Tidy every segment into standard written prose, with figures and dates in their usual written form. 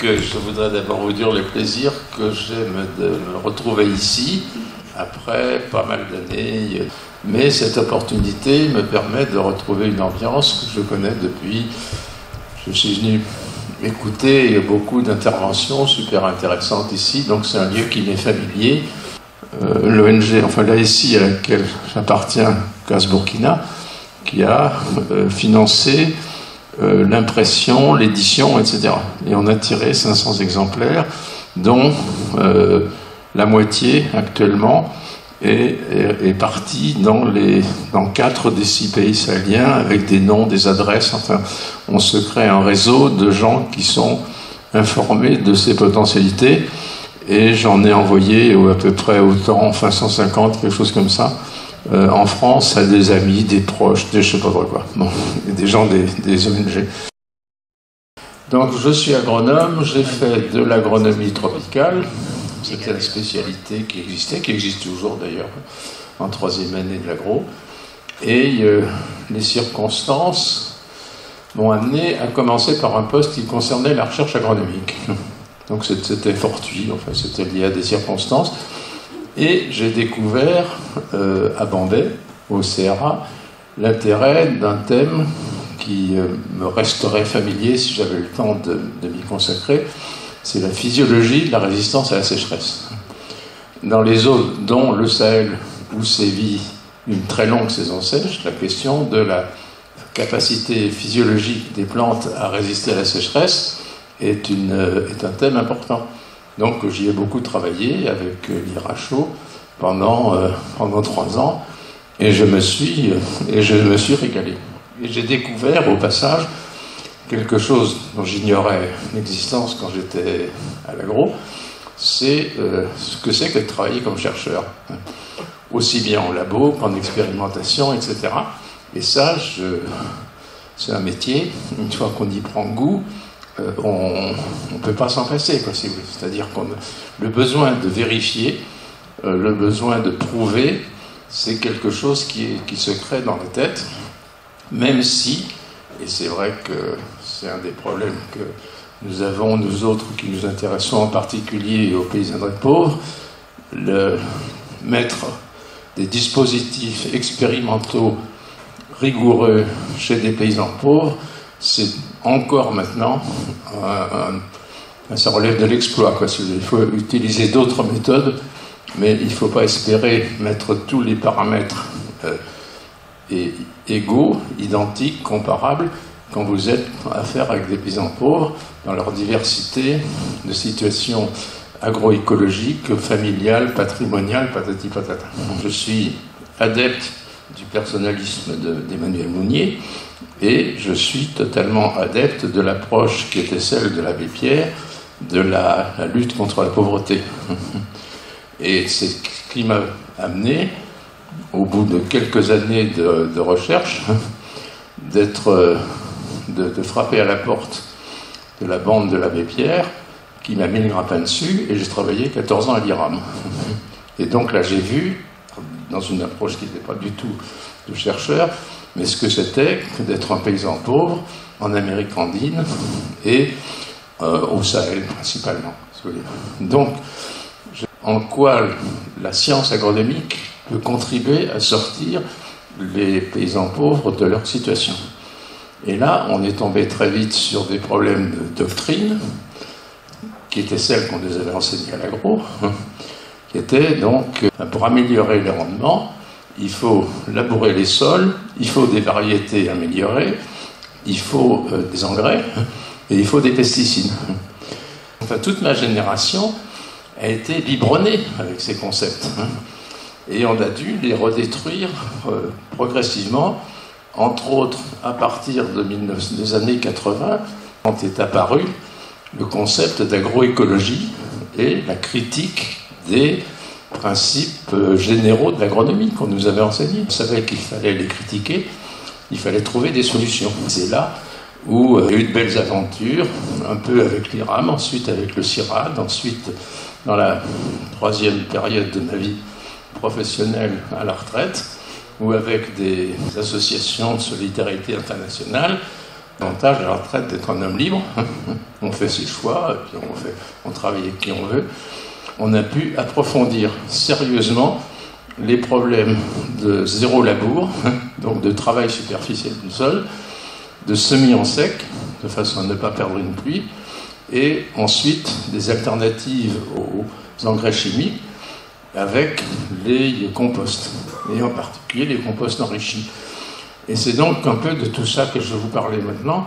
je voudrais d'abord vous dire le plaisir que j'ai de me retrouver ici, après pas mal d'années. Mais cette opportunité me permet de retrouver une ambiance que je connais depuis. Je suis venu écouter beaucoup d'interventions super intéressantes ici, donc c'est un lieu qui m'est familier. L'ONG, enfin l'ASI à laquelle j'appartiens, CAS Burkina, qui a financé l'impression, l'édition, etc. Et on a tiré 500 exemplaires, dont la moitié actuellement est partie dans 4 des 6 pays sahéliens, avec des noms, des adresses. Enfin, on se crée un réseau de gens qui sont informés de ces potentialités. Et j'en ai envoyé à peu près autant, enfin 150, quelque chose comme ça, en France, à des amis, des proches, des je sais pas quoi, bon, des gens des ONG. Donc je suis agronome, j'ai fait de l'agronomie tropicale, c'était la spécialité qui existe toujours d'ailleurs, en 3e année de l'agro, et les circonstances m'ont amené à commencer par un poste qui concernait la recherche agronomique. Donc c'était fortuit, enfin c'était lié à des circonstances. Et j'ai découvert à Bombay, au CRA, l'intérêt d'un thème qui me resterait familier si j'avais le temps de m'y consacrer, c'est la physiologie de la résistance à la sécheresse. Dans les zones dont le Sahel, où sévit une très longue saison sèche, la question de la capacité physiologique des plantes à résister à la sécheresse est un thème important. Donc j'y ai beaucoup travaillé avec l'IRHO pendant 3 ans et je me suis régalé. Et j'ai découvert au passage quelque chose dont j'ignorais l'existence quand j'étais à l'agro, c'est ce que c'est que de travailler comme chercheur, aussi bien en labo qu'en expérimentation, etc. Et ça, c'est un métier, une fois qu'on y prend goût, on ne peut pas s'en passer, quoi, si vous voulez. C'est-à-dire qu'on le besoin de vérifier, le besoin de prouver, c'est quelque chose qui se crée dans la tête, même si, et c'est vrai que c'est un des problèmes que nous avons, nous autres, qui nous intéressons en particulier aux paysanneries pauvres, mettre des dispositifs expérimentaux rigoureux chez des paysans pauvres, c'est encore maintenant, ça relève de l'exploit, quoi. Il faut utiliser d'autres méthodes, mais il ne faut pas espérer mettre tous les paramètres égaux, identiques, comparables, quand vous êtes à faire avec des paysans pauvres, dans leur diversité de situations agroécologiques, familiales, patrimoniales, patati patata. Je suis adepte du personnalisme d'Emmanuel Mounier, et je suis totalement adepte de l'approche qui était celle de l'abbé Pierre, de la lutte contre la pauvreté. Et c'est ce qui m'a amené, au bout de quelques années de recherche, de frapper à la porte de la bande de l'abbé Pierre, qui m'a mis le grappin dessus, et j'ai travaillé 14 ans à l'IRAM. Et donc là, j'ai vu, dans une approche qui n'était pas du tout de chercheur, mais ce que c'était que d'être un paysan pauvre en Amérique andine et au Sahel principalement. Donc, en quoi la science agronomique peut contribuer à sortir les paysans pauvres de leur situation. Et là, on est tombé très vite sur des problèmes de doctrine, qui étaient celles qu'on nous avait enseignées à l'agro, qui étaient donc, pour améliorer les rendements, il faut labourer les sols, il faut des variétés améliorées, il faut des engrais, et il faut des pesticides. Enfin, toute ma génération a été biberonnée avec ces concepts. Et on a dû les redétruire progressivement, entre autres à partir des années 80, quand est apparu le concept d'agroécologie et la critique des principes généraux de l'agronomie qu'on nous avait enseignés. On savait qu'il fallait les critiquer, il fallait trouver des solutions. C'est là où il y a eu de belles aventures, un peu avec l'IRAM, ensuite avec le CIRAD, ensuite dans la 3e période de ma vie professionnelle à la retraite, ou avec des associations de solidarité internationale, L'avantage de la retraite d'être un homme libre, on fait ses choix, et puis on travaille avec qui on veut. On a pu approfondir sérieusement les problèmes de zéro labour, donc de travail superficiel du sol, de semis en sec, de façon à ne pas perdre une pluie, et ensuite des alternatives aux engrais chimiques avec les composts, et en particulier les composts enrichis. Et c'est donc un peu de tout ça que je vais vous parler maintenant,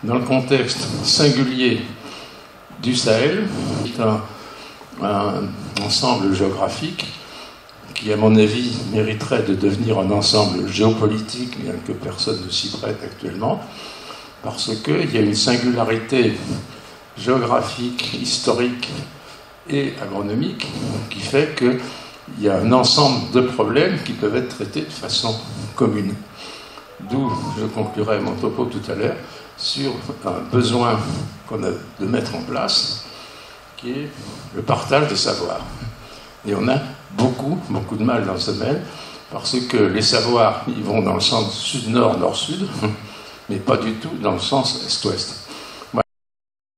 dans le contexte singulier du Sahel, qui est un ensemble géographique qui, à mon avis, mériterait de devenir un ensemble géopolitique, bien que personne ne s'y prête actuellement, parce qu'il y a une singularité géographique, historique et agronomique qui fait qu'il y a un ensemble de problèmes qui peuvent être traités de façon commune. D'où je conclurai mon topo tout à l'heure sur un besoin qu'on a de mettre en place, qui est le partage des savoirs. Et on a beaucoup de mal dans ce domaine, parce que les savoirs, ils vont dans le sens sud-nord, nord-sud, mais pas du tout dans le sens est-ouest. Voilà.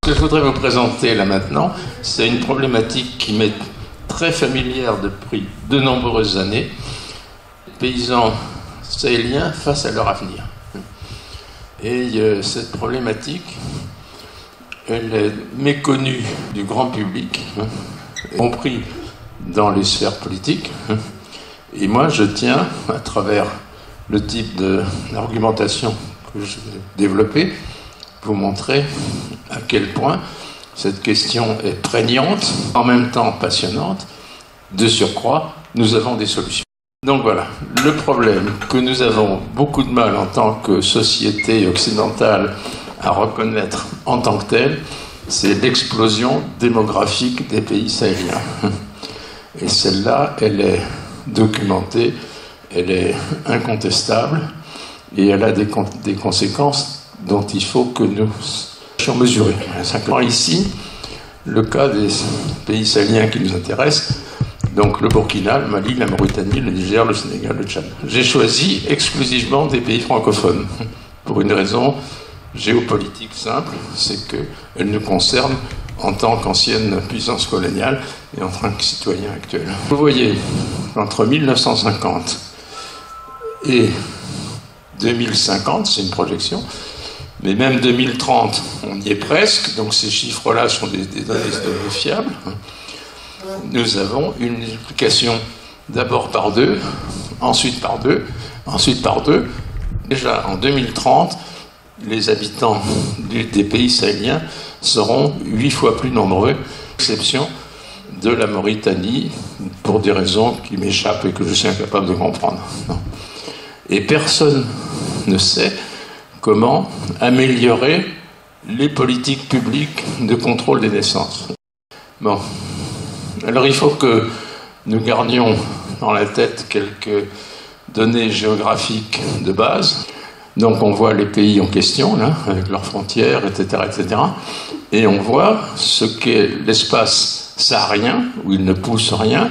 Ce que je voudrais vous présenter là maintenant, c'est une problématique qui m'est très familière depuis de nombreuses années. Paysans sahéliens face à leur avenir. Et cette problématique, elle est méconnue du grand public, y compris dans les sphères politiques. Et moi, je tiens, à travers le type d'argumentation que je vais développer, vous montrer à quel point cette question est prégnante, en même temps passionnante. De surcroît, nous avons des solutions. Donc voilà, le problème que nous avons beaucoup de mal en tant que société occidentale à reconnaître en tant que tel, c'est l'explosion démographique des pays sahéliens. Et celle-là, elle est documentée, elle est incontestable, et elle a des conséquences dont il faut que nous soyons mesurés. Ici, le cas des pays sahéliens qui nous intéressent, donc le Burkina, le Mali, la Mauritanie, le Niger, le Sénégal, le Tchad. J'ai choisi exclusivement des pays francophones, pour une raison géopolitique simple, c'est qu'elle nous concerne en tant qu'ancienne puissance coloniale et en tant que citoyen actuel. Vous voyez, entre 1950 et 2050, c'est une projection, mais même 2030, on y est presque, donc ces chiffres-là sont des données fiables. Nous avons une multiplication d'abord par 2, ensuite par 2, ensuite par 2. Déjà en 2030, les habitants des pays sahéliens seront 8 fois plus nombreux, à l'exception de la Mauritanie, pour des raisons qui m'échappent et que je suis incapable de comprendre. Et personne ne sait comment améliorer les politiques publiques de contrôle des naissances. Bon. Alors il faut que nous gardions dans la tête quelques données géographiques de base. Donc on voit les pays en question, là, avec leurs frontières, etc., etc. Et on voit ce qu'est l'espace saharien, où il ne pousse rien.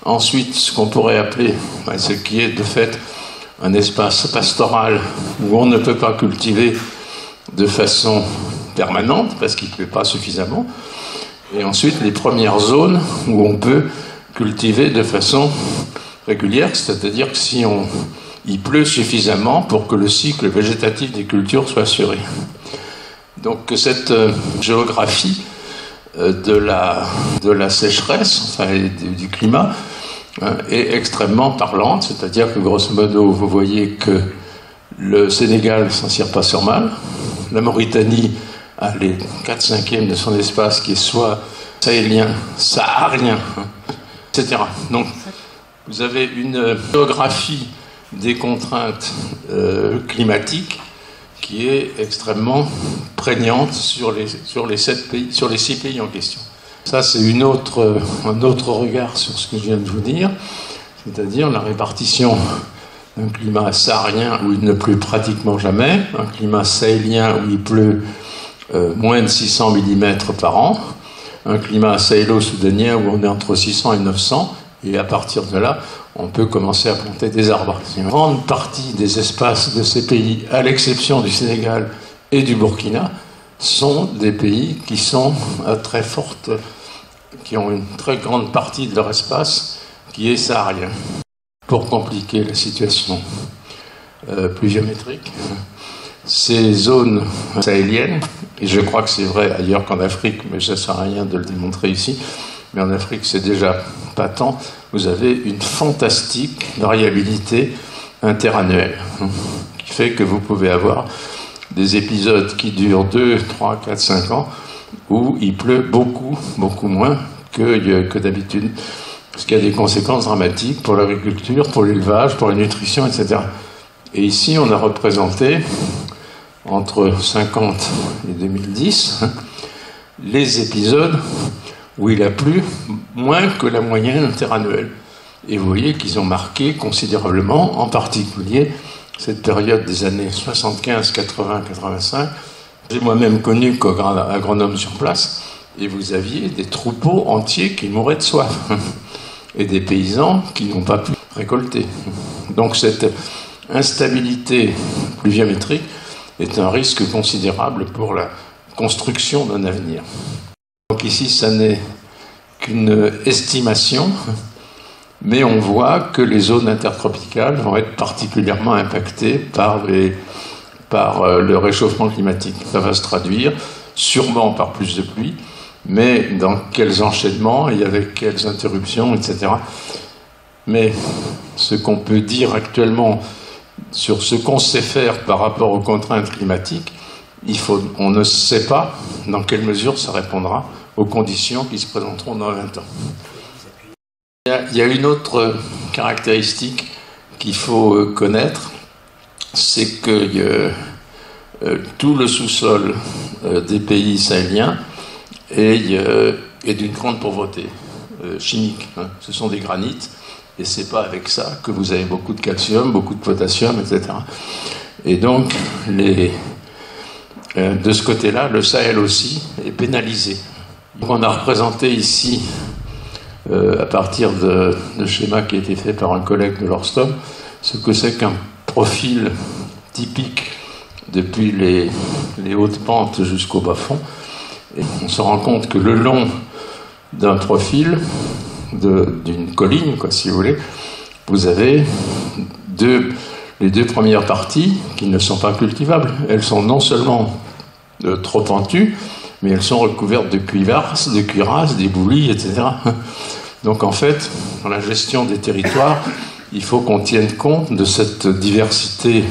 Ensuite, ce qu'on pourrait appeler, ce qui est de fait un espace pastoral, où on ne peut pas cultiver de façon permanente, parce qu'il ne pleut pas suffisamment. Et ensuite, les premières zones où on peut cultiver de façon régulière, c'est-à-dire que si il pleut suffisamment pour que le cycle végétatif des cultures soit assuré. Donc cette géographie de la sécheresse, enfin du climat, est extrêmement parlante, c'est-à-dire que grosso modo, vous voyez que le Sénégal s'en tire pas sur mal, la Mauritanie a les 4/5 de son espace qui est soit sahélien, saharien, etc. Donc vous avez une géographie des contraintes climatiques qui est extrêmement prégnante sur les 6 pays en question. Ça, c'est un autre regard sur ce que je viens de vous dire, c'est-à-dire la répartition d'un climat saharien où il ne pleut pratiquement jamais, un climat sahélien où il pleut moins de 600 mm par an, un climat sahélo-soudanien où on est entre 600 et 900, et à partir de là, on peut commencer à planter des arbres. Une grande partie des espaces de ces pays, à l'exception du Sénégal et du Burkina sont des pays qui sont qui ont une très grande partie de leur espace qui est saharien. Pour compliquer la situation pluviométrique, ces zones sahéliennes, et je crois que c'est vrai ailleurs qu'en Afrique, mais ça ne sert à rien de le démontrer ici, mais en Afrique c'est déjà patent, vous avez une fantastique variabilité interannuelle, qui fait que vous pouvez avoir des épisodes qui durent 2, 3, 4, 5 ans, où il pleut beaucoup, beaucoup moins que d'habitude. Parce qu'il y a des conséquences dramatiques pour l'agriculture, pour l'élevage, pour la nutrition, etc. Et ici, on a représenté, entre 50 et 2010, les épisodes où il a plu moins que la moyenne interannuelle. Et vous voyez qu'ils ont marqué considérablement, en particulier, cette période des années 75, 80, 85. J'ai moi-même connu comme agronome sur place, et vous aviez des troupeaux entiers qui mouraient de soif, et des paysans qui n'ont pas pu récolter. Donc cette instabilité pluviométrique est un risque considérable pour la construction d'un avenir. Donc ici, ça n'est qu'une estimation, mais on voit que les zones intertropicales vont être particulièrement impactées par le réchauffement climatique. Ça va se traduire sûrement par plus de pluie, mais dans quels enchaînements et avec quelles interruptions, etc. Mais ce qu'on peut dire actuellement sur ce qu'on sait faire par rapport aux contraintes climatiques, on ne sait pas dans quelle mesure ça répondra aux conditions qui se présenteront dans 20 ans. Il y a une autre caractéristique qu'il faut connaître, c'est que tout le sous-sol des pays sahéliens est d'une grande pauvreté chimique. Ce sont des granites, et c'est pas avec ça que vous avez beaucoup de calcium, beaucoup de potassium, etc. Et donc, de ce côté-là, le Sahel aussi est pénalisé. Donc on a représenté ici, à partir de schémas qui a été fait par un collègue de l'Orstom, ce que c'est qu'un profil typique depuis les hautes pentes jusqu'au bas-fond. Et on se rend compte que le long d'un profil, d'une colline, si vous voulez, vous avez les deux premières parties qui ne sont pas cultivables. Elles sont non seulement trop pentues, mais elles sont recouvertes de cuirasses, d'éboulis, etc. Donc en fait, dans la gestion des territoires, il faut qu'on tienne compte de cette diversité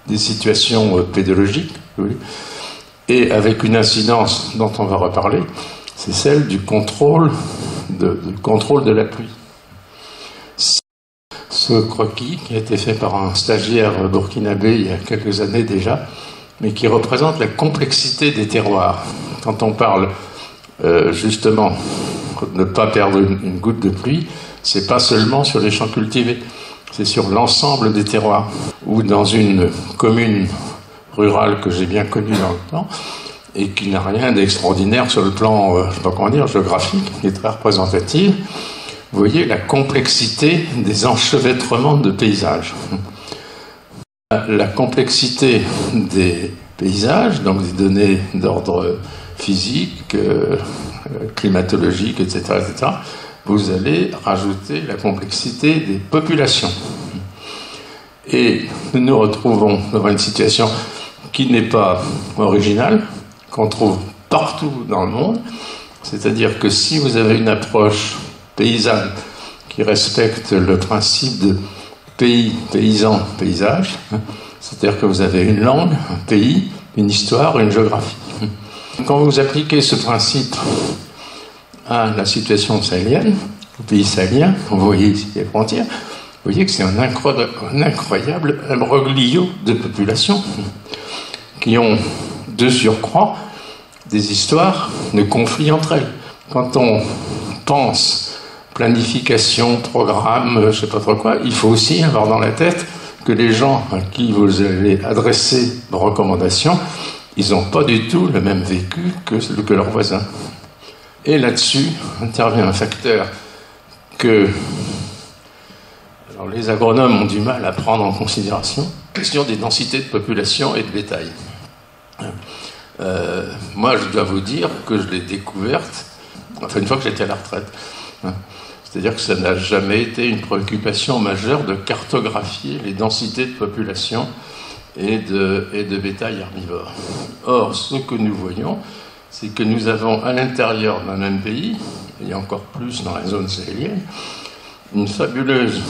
des situations pédologiques, et avec une incidence dont on va reparler, c'est celle du contrôle de la pluie. Ce croquis, qui a été fait par un stagiaire burkinabé il y a quelques années déjà, mais qui représente la complexité des terroirs. Quand on parle justement de ne pas perdre une goutte de pluie, c'est pas seulement sur les champs cultivés, c'est sur l'ensemble des terroirs. Ou dans une commune rurale que j'ai bien connue dans le temps, et qui n'a rien d'extraordinaire sur le plan, je sais pas comment dire, géographique, qui est très représentative, vous voyez la complexité des enchevêtrements de paysages. La complexité des paysages, donc des données d'ordre physique, climatologique, etc., etc., vous allez rajouter la complexité des populations. Et nous nous retrouvons dans une situation qui n'est pas originale, qu'on trouve partout dans le monde. C'est-à-dire que si vous avez une approche paysanne qui respecte le principe de pays, paysan, paysage, c'est-à-dire que vous avez une langue, un pays, une histoire, une géographie. Quand vous appliquez ce principe à la situation sahélienne, au pays sahélien, vous voyez ici les frontières, vous voyez que c'est un incroyable imbroglio de populations qui ont de surcroît des histoires de conflits entre elles. Quand on pense planification, programme, je ne sais pas trop quoi, il faut aussi avoir dans la tête que les gens à qui vous allez adresser vos recommandations, ils n'ont pas du tout le même vécu que leurs voisins. Et là-dessus intervient un facteur que les agronomes ont du mal à prendre en considération, la question des densités de population et de bétail. Moi, je dois vous dire que je l'ai découverte, enfin une fois que j'étais à la retraite. C'est-à-dire que ça n'a jamais été une préoccupation majeure de cartographier les densités de population et de bétail herbivore. Or, ce que nous voyons, c'est que nous avons à l'intérieur d'un même pays, et encore plus dans la zone sahélienne, une fabuleuse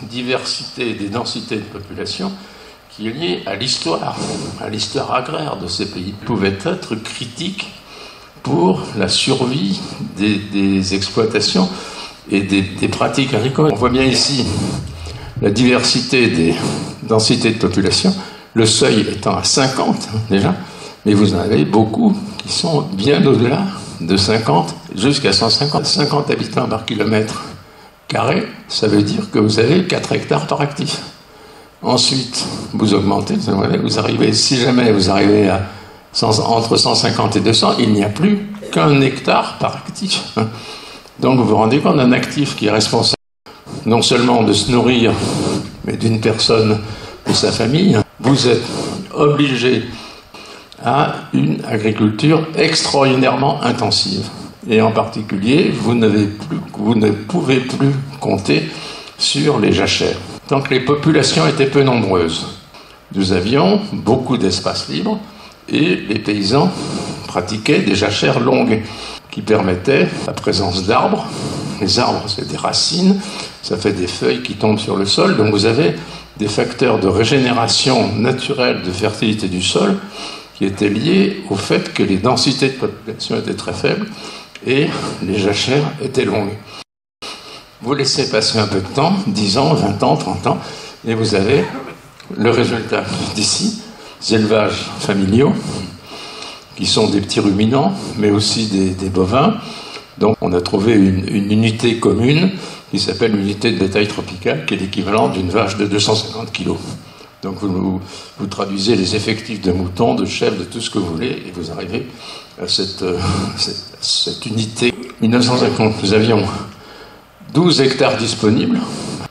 diversité des densités de population qui est liée à l'histoire agraire de ces pays, pouvait être critique pour la survie des exploitations et des pratiques agricoles. On voit bien ici la diversité des densités de population, le seuil étant à 50 déjà, mais vous en avez beaucoup qui sont bien au-delà de 50 jusqu'à 150 habitants par kilomètre carré. Ça veut dire que vous avez 4 hectares par actif. Ensuite, vous augmentez, vous arrivez, si jamais vous arrivez à entre 150 et 200, il n'y a plus qu'un hectare par actif. Donc vous vous rendez compte d'un actif qui est responsable non seulement de se nourrir, mais d'une personne, de sa famille. Vous êtes obligé à une agriculture extraordinairement intensive. Et en particulier, vous ne pouvez plus compter sur les jachères. Donc les populations étaient peu nombreuses. Nous avions beaucoup d'espace libre et les paysans pratiquaient des jachères longues qui permettaient la présence d'arbres. Les arbres, c'est des racines, ça fait des feuilles qui tombent sur le sol. Donc vous avez des facteurs de régénération naturelle de fertilité du sol qui étaient liés au fait que les densités de population étaient très faibles et les jachères étaient longues. Vous laissez passer un peu de temps, 10 ans, 20 ans, 30 ans, et vous avez le résultat d'ici, des élevages familiaux, qui sont des petits ruminants, mais aussi des bovins. Donc on a trouvé une unité commune qui s'appelle l'unité de bétail tropical, qui est l'équivalent d'une vache de 250 kg. Donc vous traduisez les effectifs de moutons, de chèvres, de tout ce que vous voulez, et vous arrivez à cette unité. En 1950, nous avions 12 hectares disponibles,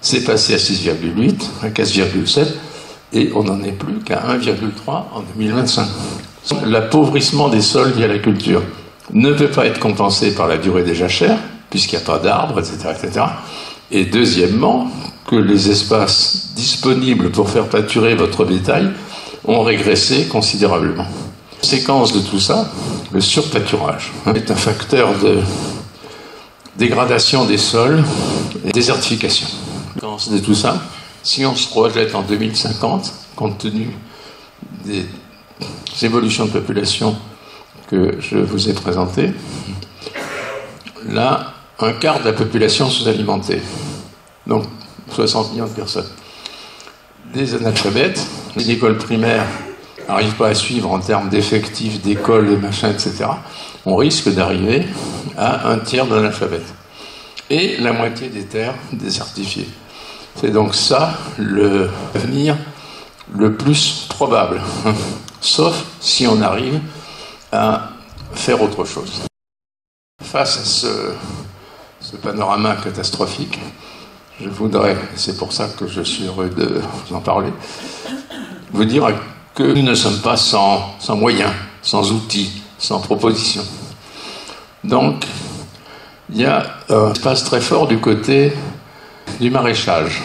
c'est passé à 6,8, à 4,7, et on n'en est plus qu'à 1,3 en 2025. L'appauvrissement des sols via la culture ne peut pas être compensé par la durée des jachères, puisqu'il n'y a pas d'arbres, etc., etc. Et deuxièmement, que les espaces disponibles pour faire pâturer votre bétail ont régressé considérablement. Conséquence de tout ça, le surpâturage est un facteur de dégradation des sols et désertification. Conséquence de tout ça, si on se projette en 2050, compte tenu des évolutions de population que je vous ai présentées, là, un quart de la population sous-alimentée. Donc, 60 millions de personnes. Des analphabètes, les écoles primaires n'arrivent pas à suivre en termes d'effectifs, d'écoles, de machins, etc. On risque d'arriver à un tiers d'analphabètes. Et la moitié des terres désertifiées. C'est donc ça l'avenir le plus probable. Sauf si on arrive à faire autre chose. Face à ce panorama catastrophique, je voudrais, c'est pour ça que je suis heureux de vous en parler, vous dire que nous ne sommes pas sans moyens, sans outils, sans propositions. Donc, il y a un espace très fort du côté du maraîchage.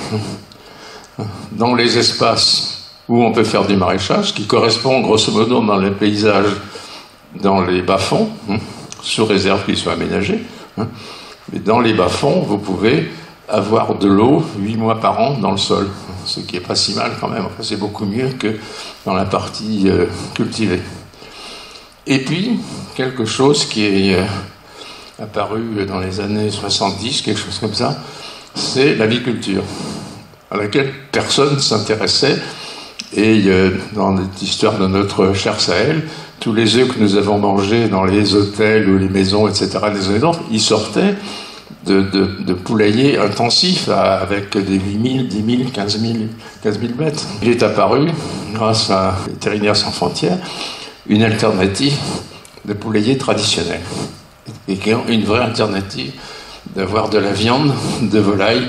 Dans les espaces où on peut faire du maraîchage, qui correspond grosso modo dans les paysages, dans les bas-fonds, sous réserve qu'ils soient aménagés, mais dans les bas-fonds, vous pouvez avoir de l'eau 8 mois par an dans le sol, ce qui n'est pas si mal quand même. Enfin, c'est beaucoup mieux que dans la partie cultivée. Et puis, quelque chose qui est apparu dans les années 70, quelque chose comme ça, c'est l'aviculture, à laquelle personne ne s'intéressait. Et dans l'histoire de notre cher Sahel, tous les œufs que nous avons mangés dans les hôtels ou les maisons, etc., les œufs, ils sortaient de poulaillers intensifs avec des 8 000, 10 000, 15 000 bêtes. Il est apparu, grâce à Vétérinaires sans frontières, une alternative de poulailler traditionnel. Et qui est une vraie alternative d'avoir de la viande de volaille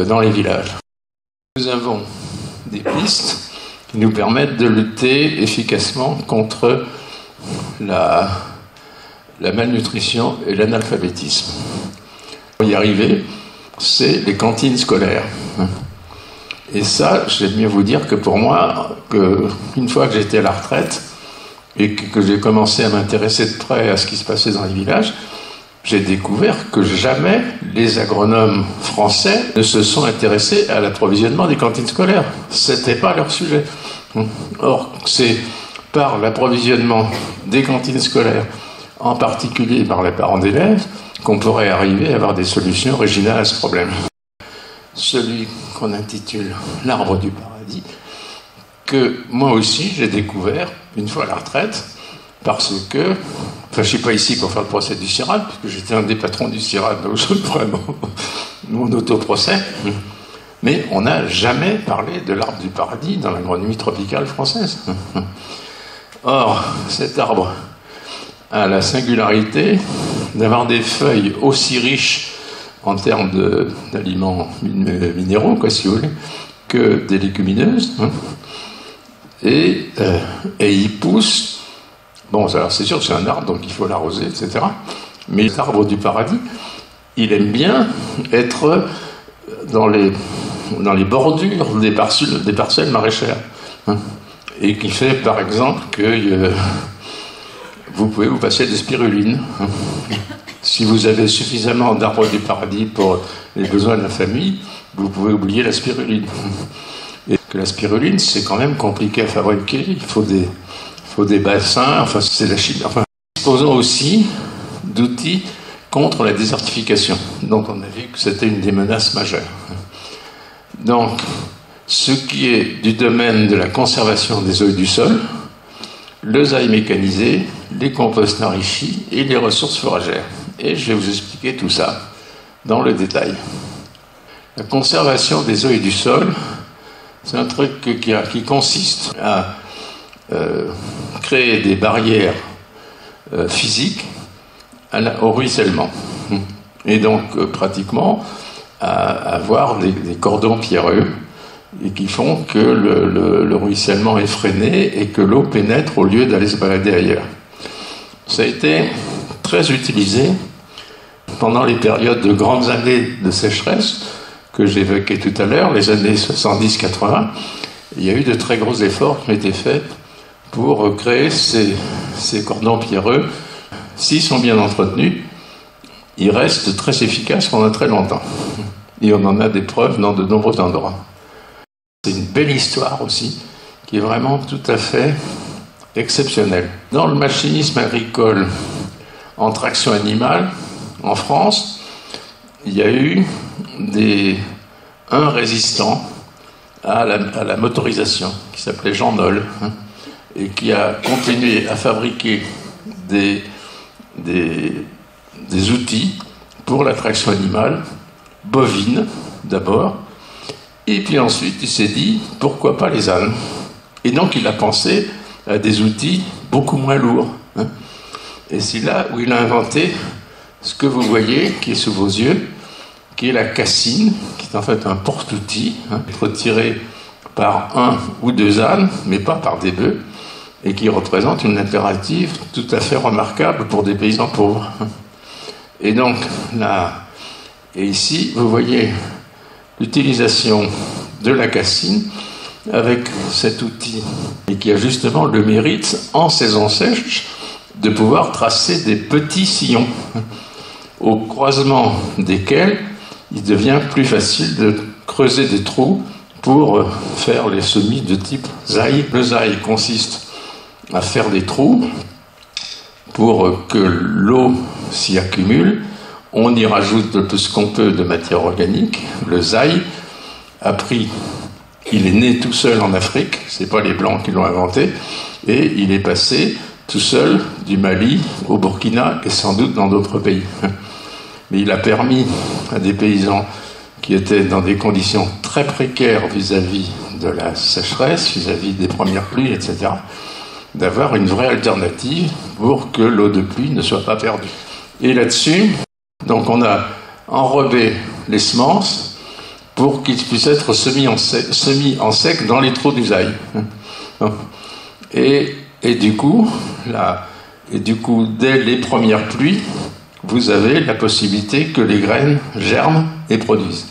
dans les villages. Nous avons des pistes qui nous permettent de lutter efficacement contre la malnutrition et l'analphabétisme. Pour y arriver, c'est les cantines scolaires. Et ça, j'aime mieux vous dire que pour moi, une fois que j'étais à la retraite et que j'ai commencé à m'intéresser de près à ce qui se passait dans les villages, j'ai découvert que jamais les agronomes français ne se sont intéressés à l'approvisionnement des cantines scolaires. C'était pas leur sujet. Or, c'est par l'approvisionnement des cantines scolaires, en particulier par les parents d'élèves, qu'on pourrait arriver à avoir des solutions originales à ce problème. Celui qu'on intitule l'arbre du paradis, que moi aussi j'ai découvert une fois à la retraite, parce que, enfin je ne suis pas ici pour faire le procès du CIRAD, parce que j'étais un des patrons du CIRAD, donc je ferai mon autoprocès, mais on n'a jamais parlé de l'arbre du paradis dans l'agronomie tropicale française. Or, cet arbre a la singularité d'avoir des feuilles aussi riches en termes d'aliments minéraux, quoi, si vous voulez, que des légumineuses, et il pousse. Bon, alors c'est sûr que c'est un arbre, donc il faut l'arroser, etc. Mais l'arbre du paradis, il aime bien être dans les bordures des parcelles maraîchères, et qui fait, par exemple, que vous pouvez vous passer des spirulines. Si vous avez suffisamment d'arbres du paradis pour les besoins de la famille, vous pouvez oublier la spiruline. Et que la spiruline, c'est quand même compliqué à fabriquer. Il faut des bassins, enfin c'est la chimie. Enfin, disposons aussi d'outils contre la désertification, dont on a vu que c'était une des menaces majeures. Donc, ce qui est du domaine de la conservation des eaux et du sol, le zaï mécanisé, les composts enrichis et les ressources fourragères. Et je vais vous expliquer tout ça dans le détail. La conservation des eaux et du sol, c'est un truc qui consiste à créer des barrières physiques au ruissellement. Et donc, pratiquement, à avoir des cordons pierreux et qui font que le ruissellement est freiné et que l'eau pénètre au lieu d'aller se balader ailleurs. Ça a été très utilisé pendant les périodes de grandes années de sécheresse que j'évoquais tout à l'heure, les années 70-80. Il y a eu de très gros efforts qui ont été faits pour créer ces cordons pierreux. S'ils sont bien entretenus, ils restent très efficaces pendant très longtemps. Et on en a des preuves dans de nombreux endroits. C'est une belle histoire aussi, qui est vraiment tout à fait exceptionnelle. Dans le machinisme agricole en traction animale, en France, il y a eu un résistant à la motorisation, qui s'appelait Jean Noll, et qui a continué à fabriquer des outils pour la traction animale, bovine d'abord, et puis ensuite il s'est dit, pourquoi pas les ânes? Et donc il a pensé à des outils beaucoup moins lourds. Et c'est là où il a inventé ce que vous voyez, qui est sous vos yeux, qui est la cassine, qui est en fait un porte-outil, tiré par un ou deux ânes, mais pas par des bœufs, et qui représente une alternative tout à fait remarquable pour des paysans pauvres. Et donc, là, et ici, vous voyez l'utilisation de la cassine avec cet outil, et qui a justement le mérite, en saison sèche, de pouvoir tracer des petits sillons, au croisement desquels il devient plus facile de creuser des trous pour faire les semis de type zaï. Le zaï consiste à faire des trous pour que l'eau s'y accumule. On y rajoute le plus qu'on peut de matière organique. Le zaï il est né tout seul en Afrique, c'est pas les Blancs qui l'ont inventé, et il est passé tout seul du Mali au Burkina et sans doute dans d'autres pays. Mais il a permis à des paysans qui étaient dans des conditions très précaires vis-à-vis de la sécheresse, vis-à-vis des premières pluies, etc., d'avoir une vraie alternative pour que l'eau de pluie ne soit pas perdue. Et là-dessus, donc on a enrobé les semences pour qu'ils puissent être semis en sec dans les trous du zaï. Et du coup, dès les premières pluies, vous avez la possibilité que les graines germent et produisent.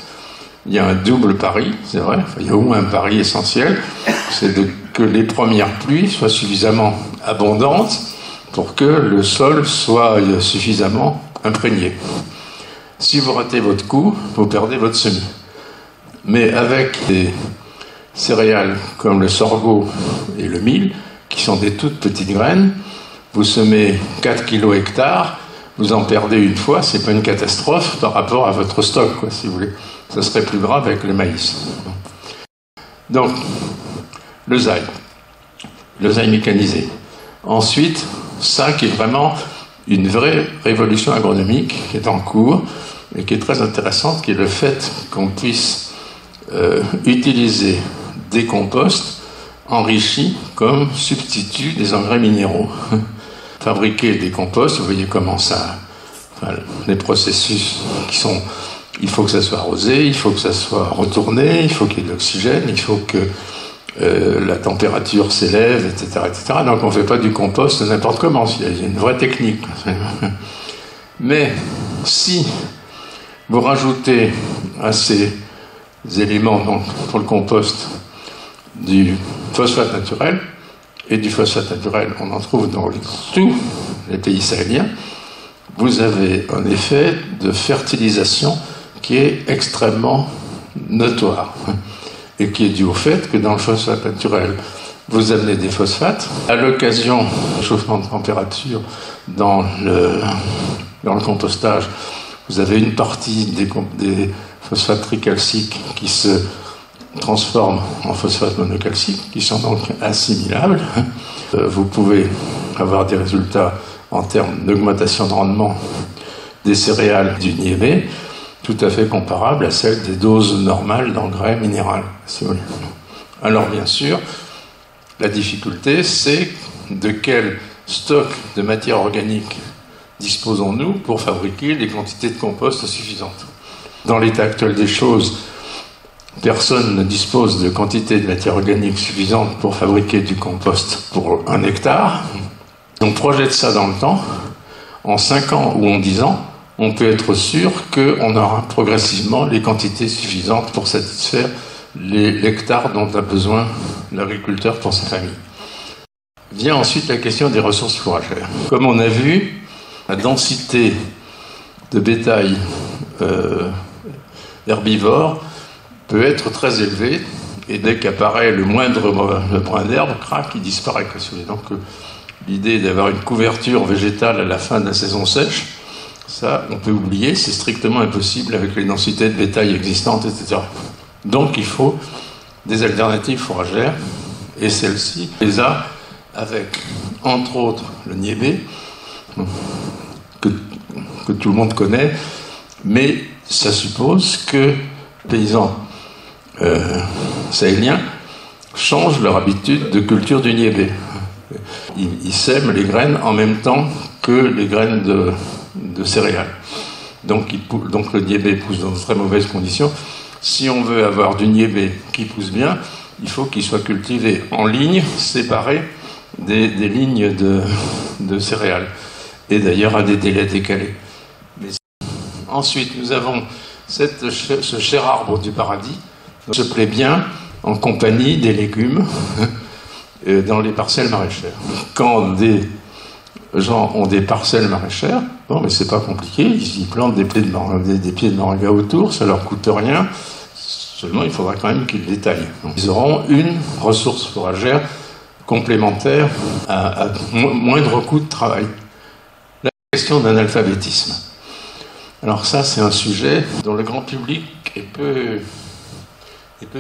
Il y a un double pari, c'est vrai, il y a au moins un pari essentiel, c'est que les premières pluies soient suffisamment abondantes pour que le sol soit suffisamment imprégné. Si vous ratez votre coup, vous perdez votre semis. Mais avec des céréales comme le sorgho et le mil, qui sont des toutes petites graines, vous semez 4 kg hectare, vous en perdez une fois, c'est pas une catastrophe par rapport à votre stock, quoi, si vous voulez. Ça serait plus grave avec le maïs. Donc, le zaï mécanisé. Ensuite, ça qui est vraiment une vraie révolution agronomique qui est en cours et qui est très intéressante, qui est le fait qu'on puisse utiliser des composts enrichis comme substitut des engrais minéraux. Fabriquer des composts, vous voyez comment ça... Enfin, les processus qui sont... Il faut que ça soit arrosé, il faut que ça soit retourné, il faut qu'il y ait de l'oxygène, il faut que la température s'élève, etc., etc. Donc on ne fait pas du compost n'importe comment, il y a une vraie technique. Mais si vous rajoutez à ces éléments, donc, pour le compost, du phosphate naturel, et du phosphate naturel, on en trouve dans tous les pays sahéliens, vous avez un effet de fertilisation qui est extrêmement notoire et qui est dû au fait que dans le phosphate naturel, vous amenez des phosphates. À l'occasion du chauffement de température dans le compostage, vous avez une partie des phosphates tricalciques qui se transforment en phosphate monocalcique, qui sont donc assimilables. Vous pouvez avoir des résultats en termes d'augmentation de rendement des céréales du niébé, tout à fait comparables à celles des doses normales d'engrais minéral, si vous voulez. Alors bien sûr, la difficulté, c'est de quel stock de matière organique disposons-nous pour fabriquer des quantités de compost suffisantes. Dans l'état actuel des choses, personne ne dispose de quantité de matière organique suffisante pour fabriquer du compost pour 1 hectare. On projette ça dans le temps. En 5 ans ou en 10 ans, on peut être sûr qu'on aura progressivement les quantités suffisantes pour satisfaire l'hectare dont a besoin l'agriculteur pour sa famille. Vient ensuite la question des ressources fourragères. Comme on a vu, la densité de bétail herbivore peut être très élevée, et dès qu'apparaît le moindre brin d'herbe, crac, il disparaît. Donc l'idée d'avoir une couverture végétale à la fin de la saison sèche, ça, on peut oublier, c'est strictement impossible avec les densités de bétail existantes, etc. Donc il faut des alternatives fourragères, et celle-ci les a avec, entre autres, le niébé, que tout le monde connaît, mais ça suppose que les paysans sahéliens changent leur habitude de culture du niébé. Ils sèment les graines en même temps que les graines de céréales. Donc le niébé pousse dans de très mauvaises conditions. Si on veut avoir du niébé qui pousse bien, il faut qu'il soit cultivé en ligne, séparé des lignes de céréales. Et d'ailleurs à des délais décalés. Mais ensuite, nous avons ce cher arbre du paradis, qui se plaît bien en compagnie des légumes dans les parcelles maraîchères. Quand des gens ont des parcelles maraîchères, bon, mais c'est pas compliqué, ils plantent des pieds de moringa autour, ça leur coûte rien, seulement il faudra quand même qu'ils les taillent. Donc, ils auront une ressource fourragère complémentaire à moindre coût de travail. La question d'un alphabétisme. Alors ça, c'est un sujet dont le grand public est peu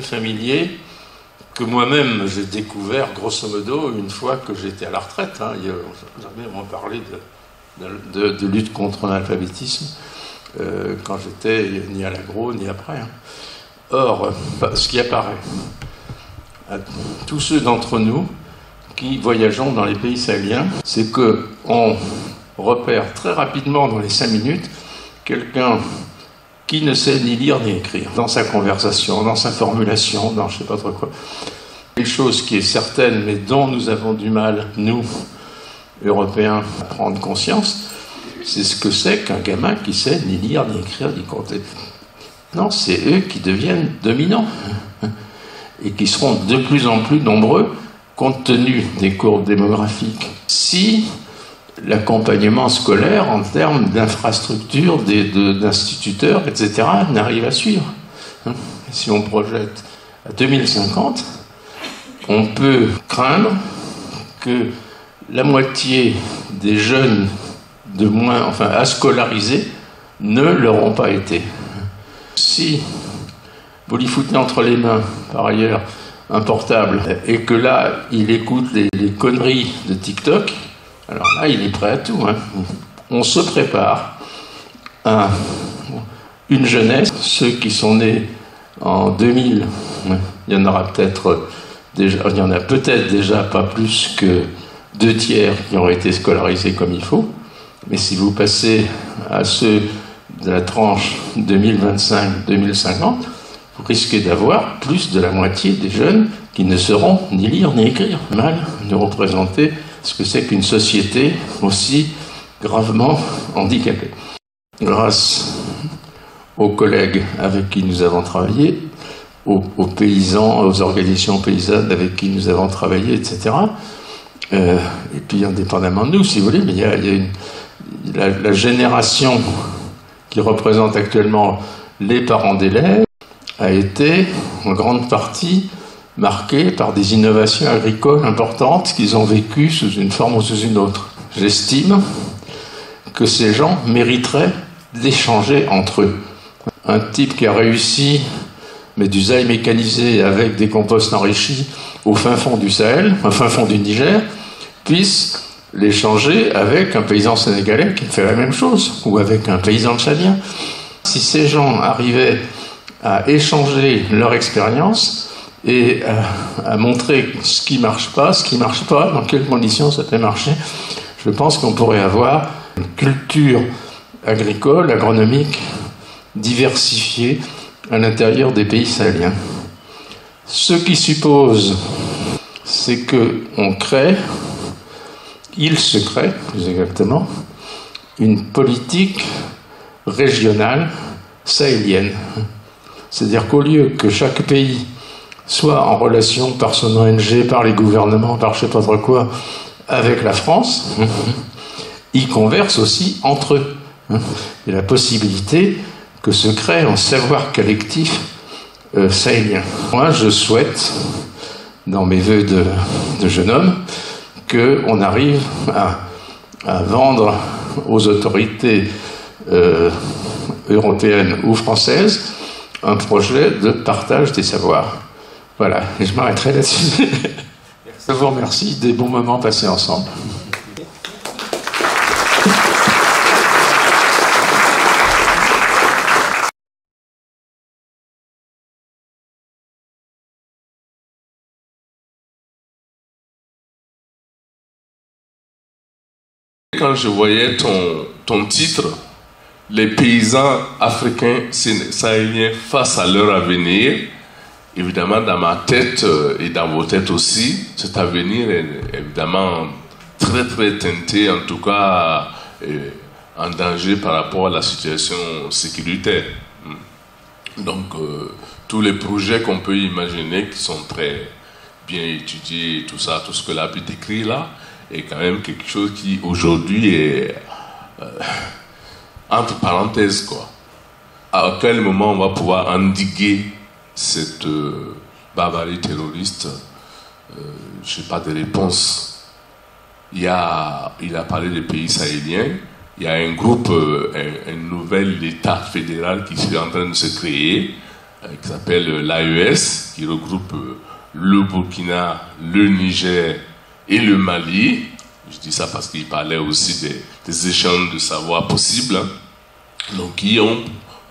familier, que moi-même j'ai découvert grosso modo une fois que j'étais à la retraite. Jamais on parlait de lutte contre l'analphabétisme quand j'étais ni à l'agro ni après. Or, ce qui apparaît à tous ceux d'entre nous qui voyageons dans les pays sahéliens, c'est qu'on repère très rapidement dans les 5 minutes quelqu'un qui ne sait ni lire ni écrire, dans sa conversation, dans sa formulation, dans je ne sais pas trop quoi. Une chose qui est certaine, mais dont nous avons du mal, nous, Européens, à prendre conscience, c'est ce que c'est qu'un gamin qui sait ni lire, ni écrire, ni compter. Non, c'est eux qui deviennent dominants et qui seront de plus en plus nombreux compte tenu des courbes démographiques. Si l'accompagnement scolaire en termes d'infrastructures, d'instituteurs, etc., n'arrive à suivre. Si on projette à 2050, on peut craindre que la moitié des jeunes à scolariser ne l'auront pas été. Si vous lui foutez entre les mains, par ailleurs, un portable, et que là, il écoute les conneries de TikTok, alors là, il est prêt à tout. On se prépare à une jeunesse, ceux qui sont nés en 2000, il y en aura peut-être déjà, il y en a peut-être déjà pas plus que 2 tiers qui ont été scolarisés comme il faut, mais si vous passez à ceux de la tranche 2025-2050, vous risquez d'avoir plus de la moitié des jeunes qui ne sauront ni lire ni écrire. Mal de représenter ce que c'est qu'une société aussi gravement handicapée. Grâce aux collègues avec qui nous avons travaillé, aux paysans, aux organisations paysannes avec qui nous avons travaillé, etc. Et puis indépendamment de nous, si vous voulez, mais il y a la génération qui représente actuellement les parents d'élèves a été en grande partie marquée par des innovations agricoles importantes qu'ils ont vécues sous une forme ou sous une autre. J'estime que ces gens mériteraient d'échanger entre eux. Un type qui a réussi, mais du zèle mécanisé avec des composts enrichis au fin fond du Sahel, au fin fond du Niger, puisse l'échanger avec un paysan sénégalais qui fait la même chose, ou avec un paysan tchadien. Si ces gens arrivaient à échanger leur expérience et à montrer ce qui marche pas, dans quelles conditions ça peut marcher, je pense qu'on pourrait avoir une culture agricole, agronomique, diversifiée à l'intérieur des pays sahéliens. Ce qui suppose, c'est qu'on crée, il se crée, plus exactement, une politique régionale sahélienne. C'est-à-dire qu'au lieu que chaque pays soit en relation par son ONG, par les gouvernements, par je ne sais pas trop quoi, avec la France, ils conversent aussi entre eux. Il y a la possibilité que se crée un savoir collectif sahélien. Moi, je souhaite, dans mes vœux de jeune homme, qu'on arrive à vendre aux autorités européennes ou françaises un projet de partage des savoirs. Voilà, et je m'arrêterai là-dessus. Je vous remercie des bons moments passés ensemble. Quand je voyais ton titre, les paysans africains sahéliens face à leur avenir, évidemment dans ma tête et dans vos têtes aussi, cet avenir est évidemment très très teinté, en tout cas en danger par rapport à la situation sécuritaire. Donc tous les projets qu'on peut imaginer qui sont très bien étudiés, tout ça, tout ce que l'API décrit là, est quand même quelque chose qui aujourd'hui est entre parenthèses, quoi. À quel moment on va pouvoir endiguer cette barbarie terroriste? Je n'ai pas de réponse. Il a parlé des pays sahéliens. Il y a un groupe, un nouvel État fédéral qui est en train de se créer, qui s'appelle l'AES, qui regroupe le Burkina, le Niger et le Mali. Je dis ça parce qu'il parlait aussi des échanges de savoir possibles, hein. Donc qui ont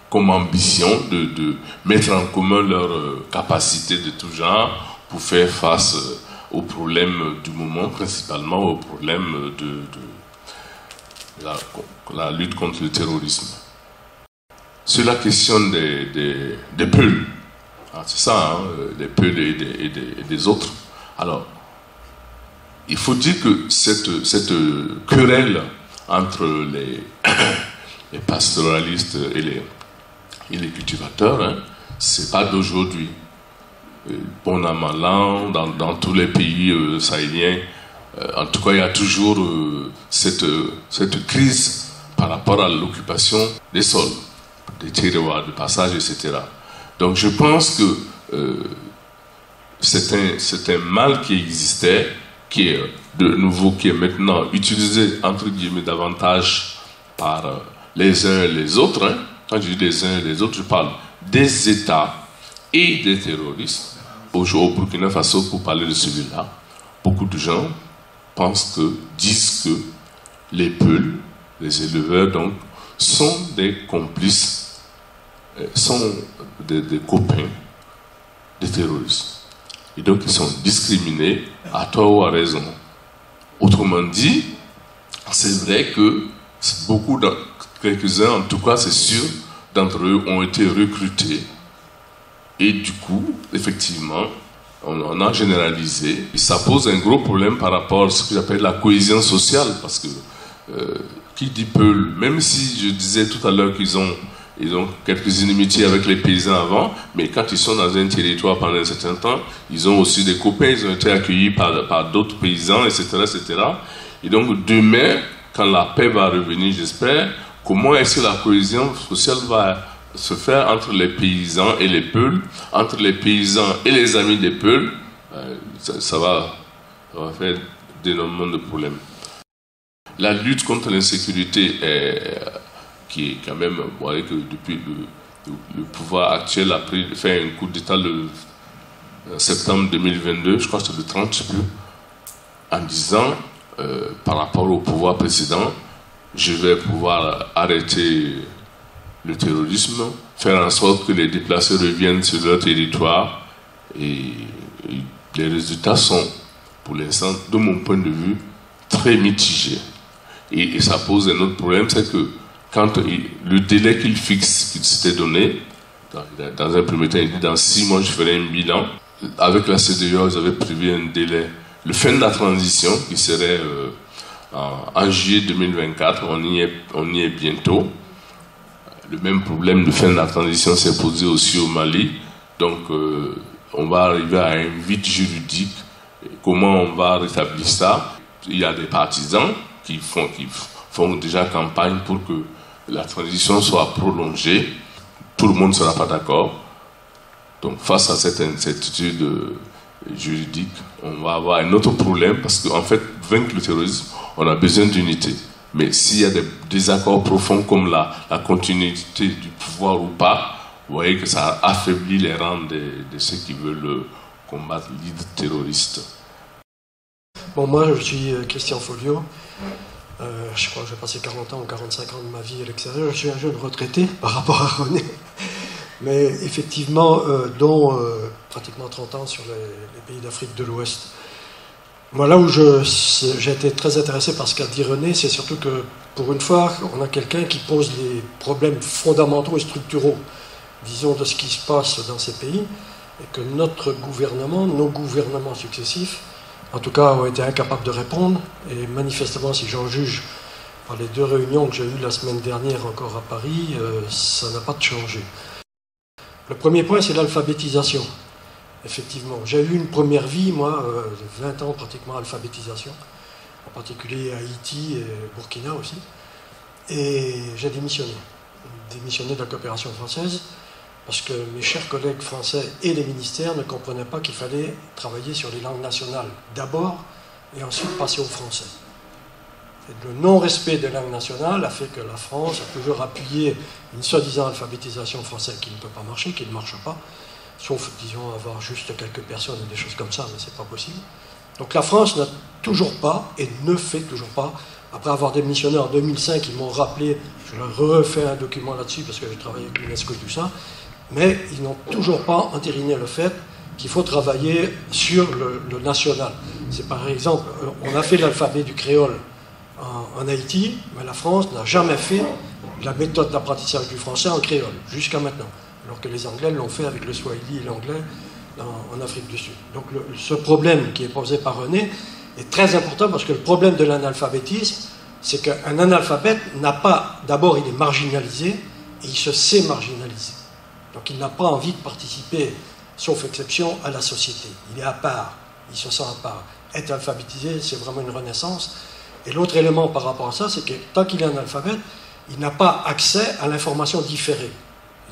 comme ambition de mettre en commun leurs capacités de tout genre pour faire face aux problèmes du moment, principalement aux problèmes de la lutte contre le terrorisme. Sur la question des Peuls, c'est ça, hein, des Peuls et des autres. Alors, il faut dire que cette querelle entre les pastoralistes et les cultivateurs, hein, c'est pas d'aujourd'hui. Bon an, mal an, dans tous les pays sahéliens, en tout cas, il y a toujours cette crise par rapport à l'occupation des sols, des terroirs, de passage, etc. Donc, je pense que c'est un mal qui existait, qui est de nouveau, qui est maintenant utilisé, entre guillemets, davantage par les uns et les autres. Hein. Quand je dis les uns et les autres, je parle des États et des terroristes. Au Burkina Faso, pour parler de celui-là, beaucoup de gens disent que les Peuls, les éleveurs, donc, sont des complices, sont des copains des terroristes. Et donc, ils sont discriminés à tort ou à raison. Autrement dit, c'est vrai que quelques-uns, en tout cas, c'est sûr, d'entre eux ont été recrutés. Et du coup, effectivement, on a généralisé. Et ça pose un gros problème par rapport à ce que j'appelle la cohésion sociale. Parce que, qui dit Peul, même si je disais tout à l'heure qu'ils ont quelques inimitiés avec les paysans avant, mais quand ils sont dans un territoire pendant un certain temps, ils ont aussi des copains, ils ont été accueillis par d'autres paysans, etc., etc. Et donc, demain, quand la paix va revenir, j'espère, comment est-ce que la cohésion sociale va se faire entre les paysans et les Peuls, entre les paysans et les amis des Peuls, ça va faire d'énormément de problèmes. La lutte contre l'insécurité, qui est quand même, vous voyez que depuis le pouvoir actuel a fait un coup d'État le septembre 2022, je crois que c'est le 30, je ne sais plus, en disant, par rapport au pouvoir précédent, je vais pouvoir arrêter le terrorisme, faire en sorte que les déplacés reviennent sur leur territoire, et les résultats sont, pour l'instant, de mon point de vue, très mitigés. Et ça pose un autre problème, c'est que quand le délai qu'il fixe, qu'il s'était donné, dans un premier temps, il dit dans 6 mois je ferai un bilan. Avec la CEDEAO, ils avaient prévu un délai, le fin de la transition, qui serait en juillet 2024, on y est bientôt. Le même problème de fin de la transition s'est posé aussi au Mali. Donc, on va arriver à un vide juridique. Comment on va rétablir ça? Il y a des partisans qui font déjà campagne pour que la transition soit prolongée. Tout le monde ne sera pas d'accord. Donc, face à cette incertitude juridique, on va avoir un autre problème parce qu'en fait, vaincre le terrorisme, on a besoin d'unité. Mais s'il y a des désaccords profonds comme la continuité du pouvoir ou pas, vous voyez que ça affaiblit les rangs de ceux qui veulent combattre l'idée terroriste. Bon, moi, je suis Christian Folliot. Je crois que j'ai passé 40 ans ou 45 ans de ma vie à l'extérieur. Je suis un jeune retraité par rapport à René. Mais effectivement, dont pratiquement 30 ans sur les pays d'Afrique de l'Ouest. Moi, là où j'ai été très intéressé par ce qu'a dit René, c'est surtout que, pour une fois, on a quelqu'un qui pose les problèmes fondamentaux et structuraux, disons, de ce qui se passe dans ces pays, et que notre gouvernement, nos gouvernements successifs, en tout cas, ont été incapables de répondre, et manifestement, si j'en juge par les 2 réunions que j'ai eues la semaine dernière encore à Paris, ça n'a pas de changé. Le premier point, c'est l'alphabétisation. Effectivement, j'ai eu une première vie, moi, de 20 ans pratiquement alphabétisation, en particulier à Haïti et Burkina aussi, et j'ai démissionné de la coopération française, parce que mes chers collègues français et les ministères ne comprenaient pas qu'il fallait travailler sur les langues nationales d'abord, et ensuite passer au français. Et le non-respect des langues nationales a fait que la France a toujours appuyé une soi-disant alphabétisation française qui ne peut pas marcher, qui ne marche pas, sauf, disons, avoir juste quelques personnes et des choses comme ça, mais c'est pas possible. Donc la France n'a toujours pas, et ne fait toujours pas, après avoir démissionné en 2005, ils m'ont rappelé, je leur refais un document là-dessus, parce que j'ai travaillé avec l'UNESCO et tout ça, mais ils n'ont toujours pas entériné le fait qu'il faut travailler sur le national. C'est par exemple, on a fait l'alphabet du créole en Haïti, mais la France n'a jamais fait la méthode d'apprentissage du français en créole, jusqu'à maintenant. Alors que les Anglais l'ont fait avec le swahili et l'anglais en Afrique du Sud. Donc ce problème qui est posé par René est très important parce que le problème de l'analphabétisme, c'est qu'un analphabète n'a pas, d'abord il est marginalisé et il se sait marginalisé. Donc il n'a pas envie de participer, sauf exception, à la société. Il est à part, il se sent à part. Être alphabétisé, c'est vraiment une renaissance. Et l'autre élément par rapport à ça, c'est que tant qu'il est analphabète, il n'a pas accès à l'information différée.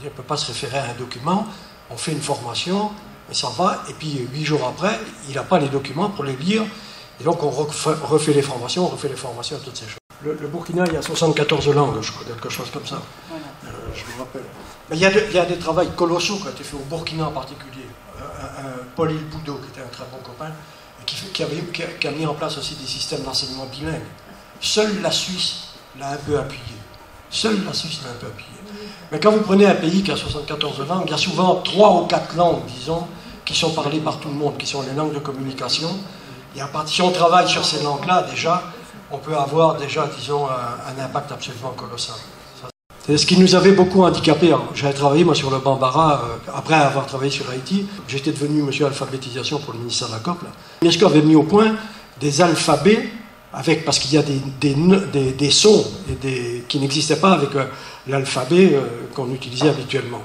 Il ne peut pas se référer à un document, on fait une formation, il s'en va, et puis 8 jours après, il n'a pas les documents pour les lire, et donc on refait les formations, toutes ces choses. Le Burkina, il y a 74 langues, je crois, quelque chose comme ça. Voilà. Je me rappelle. Mais il y a des travaux colossaux qui ont été faits au Burkina en particulier. Paul Ilboudo, qui était un très bon copain, qui a mis en place aussi des systèmes d'enseignement bilingue. Seule la Suisse l'a un peu appuyé. Mais quand vous prenez un pays qui a 74 langues, il y a souvent 3 ou 4 langues, disons, qui sont parlées par tout le monde, qui sont les langues de communication. Et si on travaille sur ces langues-là, déjà, on peut avoir déjà, disons, un impact absolument colossal. C'est ce qui nous avait beaucoup handicapé. J'avais travaillé, moi, sur le Bambara, après avoir travaillé sur Haïti. J'étais devenu monsieur alphabétisation pour le ministère de la COP. L'UNESCO avait mis au point des alphabets, parce qu'il y a des sons qui n'existaient pas avec l'alphabet qu'on utilisait habituellement.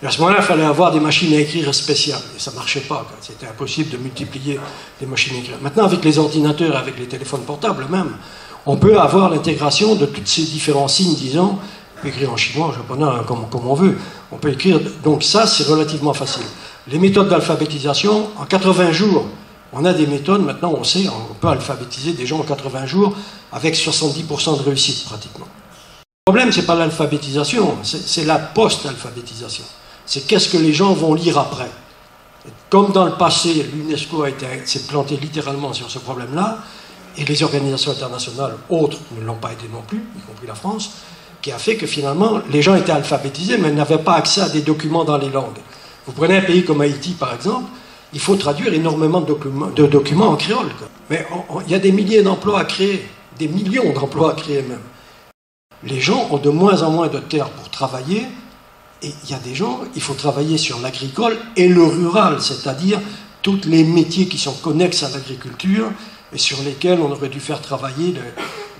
Et à ce moment-là, il fallait avoir des machines à écrire spéciales. Et ça ne marchait pas. C'était impossible de multiplier les machines à écrire. Maintenant, avec les ordinateurs, avec les téléphones portables même, on peut avoir l'intégration de tous ces différents signes, disons. On peut écrire en chinois, en japonais, comme on veut. On peut écrire. Donc ça, c'est relativement facile. Les méthodes d'alphabétisation, en 80 jours, on a des méthodes, maintenant on sait, on peut alphabétiser des gens en 80 jours avec 70% de réussite pratiquement. Le problème, ce n'est pas l'alphabétisation, c'est la post-alphabétisation. C'est qu'est-ce que les gens vont lire après. Et comme dans le passé, l'UNESCO s'est planté littéralement sur ce problème-là, et les organisations internationales autres ne l'ont pas aidé non plus, y compris la France, qui a fait que finalement, les gens étaient alphabétisés, mais n'avaient pas accès à des documents dans les langues. Vous prenez un pays comme Haïti, par exemple, il faut traduire énormément de documents en créole. Mais il y a des milliers d'emplois à créer, des millions d'emplois à créer même. Les gens ont de moins en moins de terres pour travailler, et il y a des gens, il faut travailler sur l'agricole et le rural, c'est-à-dire tous les métiers qui sont connexes à l'agriculture et sur lesquels on aurait dû faire travailler,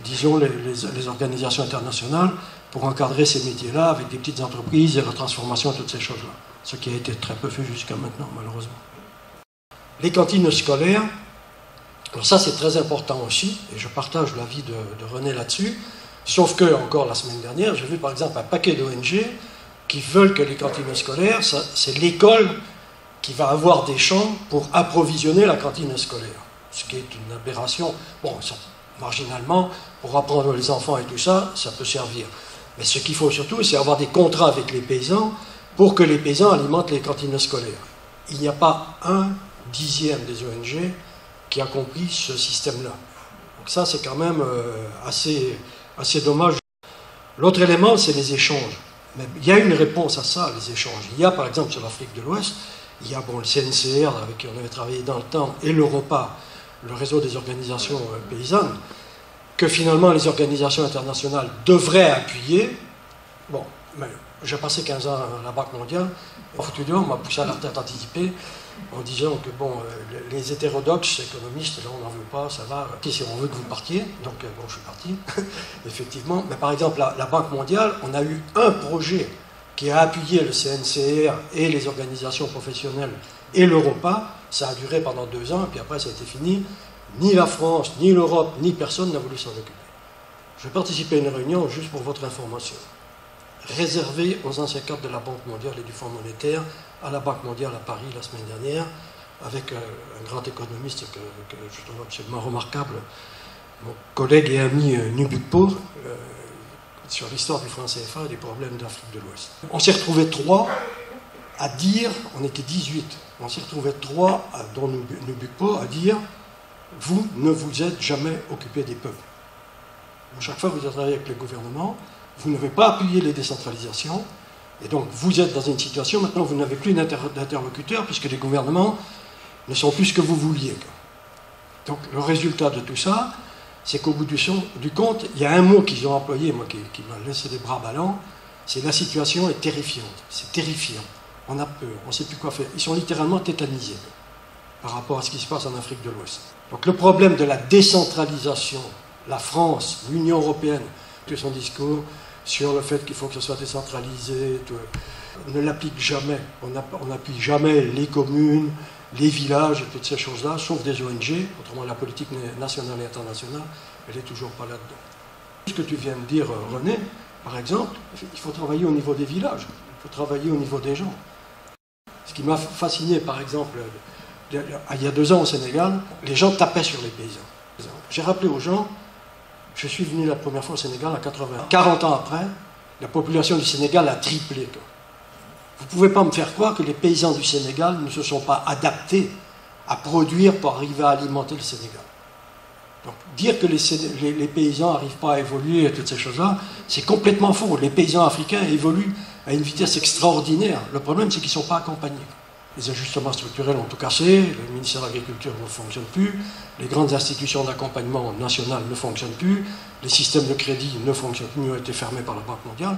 disons, les organisations internationales pour encadrer ces métiers-là avec des petites entreprises, la transformation, toutes ces choses-là. Ce qui a été très peu fait jusqu'à maintenant, malheureusement. Les cantines scolaires, alors ça c'est très important aussi, et je partage l'avis de René là-dessus, sauf que, encore la semaine dernière, j'ai vu par exemple un paquet d'ONG qui veulent que les cantines scolaires, c'est l'école qui va avoir des champs pour approvisionner la cantine scolaire, ce qui est une aberration. Bon, marginalement, pour apprendre les enfants et tout ça, ça peut servir. Mais ce qu'il faut surtout, c'est avoir des contrats avec les paysans pour que les paysans alimentent les cantines scolaires. Il n'y a pas un dixième des ONG qui a compris ce système-là. Donc ça, c'est quand même assez dommage. L'autre élément, c'est les échanges. Mais il y a une réponse à ça, les échanges. Il y a, par exemple, sur l'Afrique de l'Ouest, il y a le CNCR, avec qui on avait travaillé dans le temps, et l'Europa, le réseau des organisations paysannes, que finalement les organisations internationales devraient appuyer. Bon, mais j'ai passé 15 ans à la Banque mondiale, on m'a poussé à la retraite anticipée, en disant que bon, les hétérodoxes économistes, là on n'en veut pas, ça va, si on veut que vous partiez, donc bon, je suis parti, effectivement. Mais par exemple, la Banque mondiale, on a eu un projet qui a appuyé le CNCR et les organisations professionnelles et l'Europa, ça a duré pendant 2 ans, et puis après ça a été fini. Ni la France, ni l'Europe, ni personne n'a voulu s'en occuper. Je vais participer à une réunion, juste pour votre information, réservée aux anciens cadres de la Banque mondiale et du Fonds monétaire, à la Banque mondiale à Paris la semaine dernière, avec un grand économiste que je trouve absolument remarquable, mon collègue et ami Nubukpo, sur l'histoire du franc CFA et des problèmes d'Afrique de l'Ouest. On s'est retrouvés 3 à dire, on était 18, on s'est retrouvés 3, dont Nubukpo, à dire « Vous ne vous êtes jamais occupé des peuples. Chaque fois que vous avez travaillé avec le gouvernement, vous n'avez pas appuyé les décentralisations, et donc vous êtes dans une situation, maintenant vous n'avez plus d'interlocuteur, puisque les gouvernements ne sont plus ce que vous vouliez. » Donc le résultat de tout ça, c'est qu'au bout du compte, il y a un mot qu'ils ont employé, moi qui m'a laissé les bras ballants, c'est « la situation est terrifiante ». C'est terrifiant. On a peur, on ne sait plus quoi faire. Ils sont littéralement tétanisés par rapport à ce qui se passe en Afrique de l'Ouest. Donc le problème de la décentralisation, la France, l'Union européenne, tout son discours sur le fait qu'il faut que ce soit décentralisé, on ne l'applique jamais. On n'appuie jamais les communes, les villages et toutes ces choses-là, sauf des ONG. Autrement, la politique nationale et internationale, elle n'est toujours pas là-dedans. Ce que tu viens de dire, René, par exemple, il faut travailler au niveau des villages, il faut travailler au niveau des gens. Ce qui m'a fasciné, par exemple, il y a 2 ans au Sénégal, les gens tapaient sur les paysans. J'ai rappelé aux gens, je suis venu la première fois au Sénégal à 80. 40 ans après, la population du Sénégal a triplé. Vous ne pouvez pas me faire croire que les paysans du Sénégal ne se sont pas adaptés à produire pour arriver à alimenter le Sénégal. Donc, dire que les paysans n'arrivent pas à évoluer et toutes ces choses-là, c'est complètement faux. Les paysans africains évoluent à une vitesse extraordinaire. Le problème, c'est qu'ils ne sont pas accompagnés. Les ajustements structurels ont tout cassé, le ministère de l'Agriculture ne fonctionne plus, les grandes institutions d'accompagnement nationales ne fonctionnent plus, les systèmes de crédit ne fonctionnent plus, ont été fermés par la Banque mondiale.